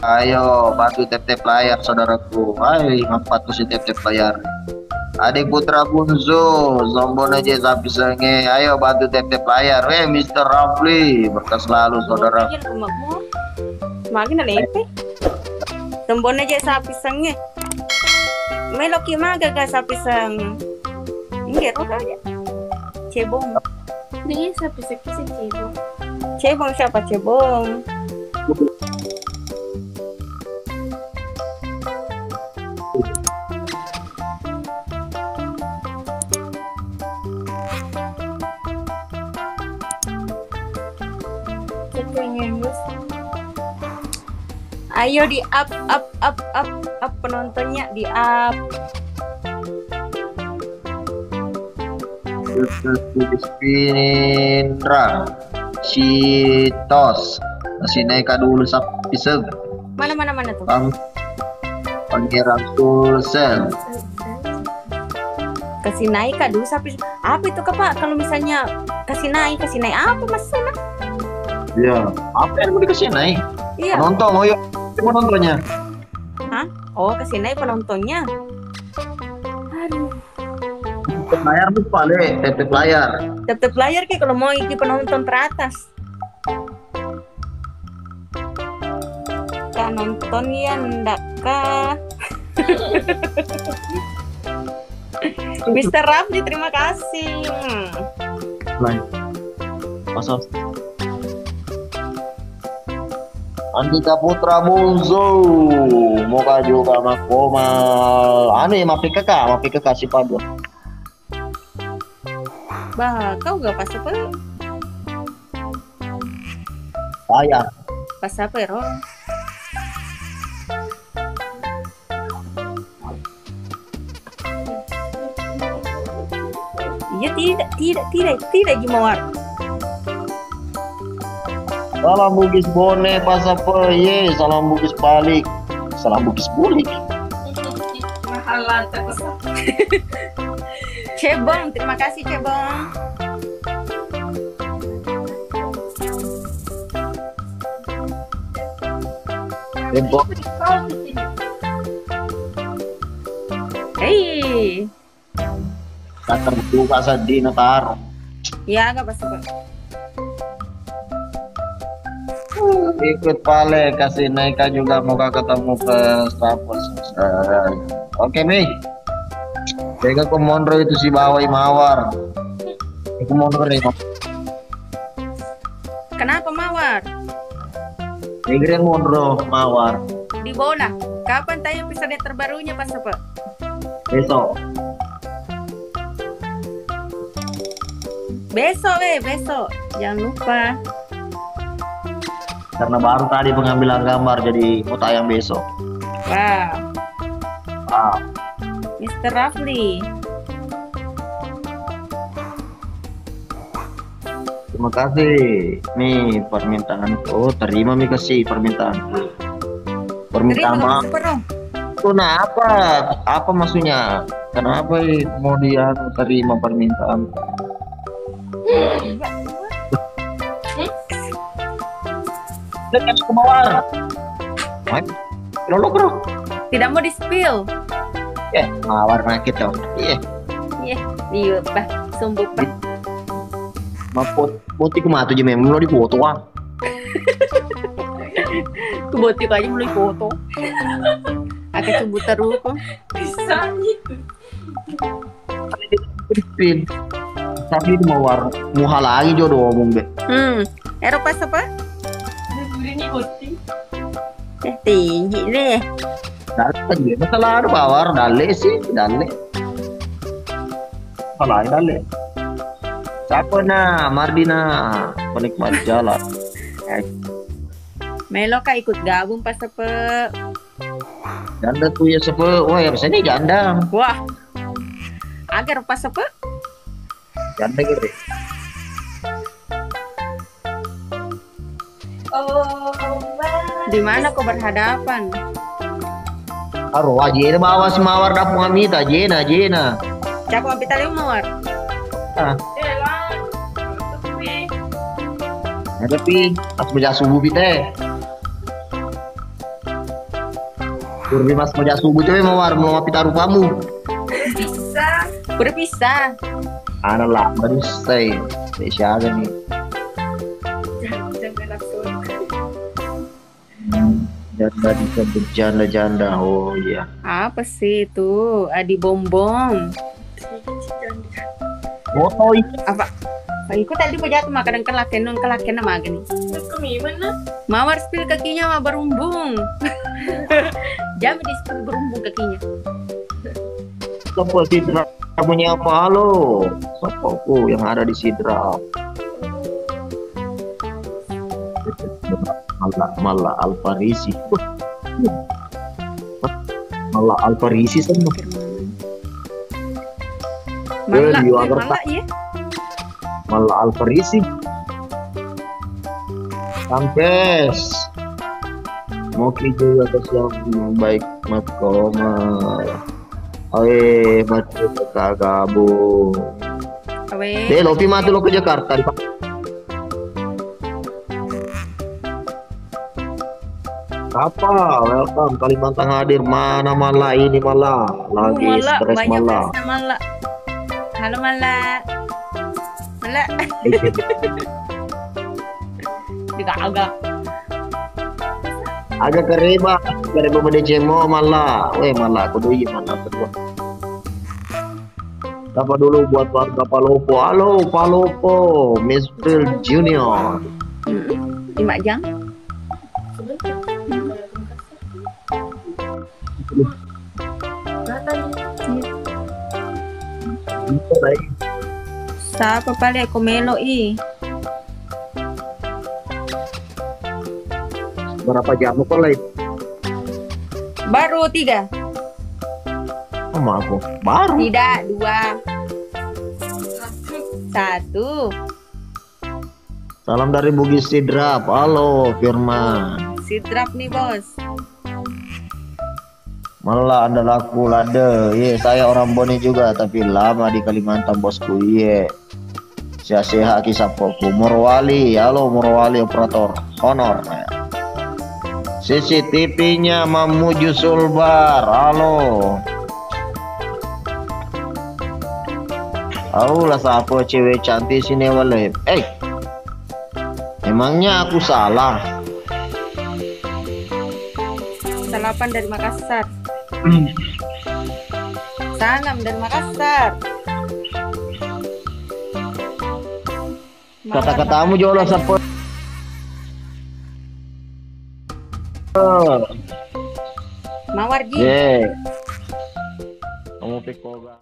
Ayo bantu tap-tap layar saudaraku. Ayo ngapa tuh si tap-tap layar. Adik putra Bunzo, zombon aja sapi senge. Ayo bantu tap-tap layar. Mister Rafli, berkah selalu saudara. Makin lepe. Zombon aja sapi senge. Meloki maga ga sapi seng. Enggak roda aja. Cebong. Ini sapi seki si cebong. Cebong siapa cebong? Ayo di up penontonnya di up. Spinindra Citos masih naik dulu sapi seg. Mana tuh? Pangeran Sulsel Kasih naik dulu sapi. Apa itu Pak? Kalau misalnya kasih naik apa maksudnya? Ya, apa yang mau dikasih naik? Iya. Penonton, oh iya, penontonnya. Hah? Oh, kasih naik penontonnya. Aduh. Layar lupa deh, tap layar. Tap layar kayak kalau mau ikut penonton teratas. Kak nonton ya ndak kah? Mister Rafli terima kasih. Lain. Pasal. Andika Putra Bunzo, moga juga makomal. Ane mapi kakak si Pablo. Bah, kau gak pas apa? Bayar. Pas apa ya, Ron? Iya tidak Jumawar. Salam bugis bone pas apa ye, salam bugis balik. Salam bugis bulik. Mahalan terus. Cebong, terima kasih Cebong. Cebong. Hei. Tak terbuka sedih natar. Ya, gak apa-apa. Ikut pale kasih naik juga moga ketemu ke Staples. Oke Mi. Jaga ke Monro itu si Bawai Mawar. Ke Monro nih. Kenapa Mawar? Migren Monro Mawar. Di Bona. Kapan tayang episode terbarunya Pas apa? Besok. Besok. Jangan lupa. Karena baru tadi pengambilan gambar jadi mau tayang besok. Wow. Mister Rafli. Terima kasih. Nih permintaan. Oh terima Mi kasih permintaan. Permintaan maaf. Kenapa? Apa maksudnya? Kenapa kemudian terima permintaan? Dekat ke Mawar. Bro. Tidak mau di-spill. Mawar nakit dong. Iya, Pak. Sumbuk, Pak. Boti kumatu aja memang lo di foto ah. Boti aja mulai foto. Agak cembut terus kok. Bisa gitu. Pin. Tapi itu Mawar muha lagi jodoh omong be. Eropa apa? Ini boti. Tinggi deh. Dalle masalah ada Mawar dalle sih dalle. Salah dalle. Siapa na Mardina penikmat jalan. Melo kak ikut gabung Pas apa? Janda tuh ya sepe. Wah harusnya janda. Wah. Agar Pas apa? Janda gitu. Di mana kau berhadapan? Aro aja bawa si Mawar dapur ngamita jena. Cakap ambil tali Mawar. Tapi pas beja subuh teh. Kurbi mas pojak subuh cuy mawar mau pita rupamu. Bisa. Udah bisa. Ana lah baru stay. Siaga nih. Jangan langsung. Janda disebut janda-janda. Oh iya. Apa sih itu? Adi bombom. Foto Apa? Ikut tadi pojat makan kelaken non kelaken nama gini. Kami mana? Mawar spill kakinya mah berumbung. Jangan di spill berumbung kakinya. Sopo Sidra punya apa halo? Sopoku yang ada di Sidra. Malah Alfarisi. Malah Alfarisi sama. Malah, Dia agar malah ya. Malah Alfarisi. Sampes. Mau juga ke siapa baik mat koma. Awe mati kagabo. Awe. Deh, Lopi mati lo ke Jakarta. Apa? Welcome Kalimantan hadir. Mana malah ini malah lagi Malah, stres banyak malah. versi malah. Halo malah. Malah. Juga agak. Agak keriba mendecemo malah. Weh malah aku doi malah berdua. Apa dulu buat warga Palopo? Halo Palopo, Miss Phil Junior. Lima jam. Siapa paling aku melo i? Berapa jam kok lagi? Baru 3. Sama aku. Baru. Tidak 2. 1. Salam dari Bugis Sidrap. Halo Firman. Si drop nih bos. Malah anda laku lade. Ye, saya orang Bone juga tapi lama di Kalimantan bosku. Ye. Saya sehat kisah poku. Morowali. Halo Morowali operator honor. CCTV-nya Mamuju Sulbar. Halo. Lah siapa cewek cantik sini wale. Emangnya aku salah? Salapan dari Makassar. Salam dari Makassar. Kata-katamu jauh lah siapa? Mawar Ji. Ye. Kamu pikoga.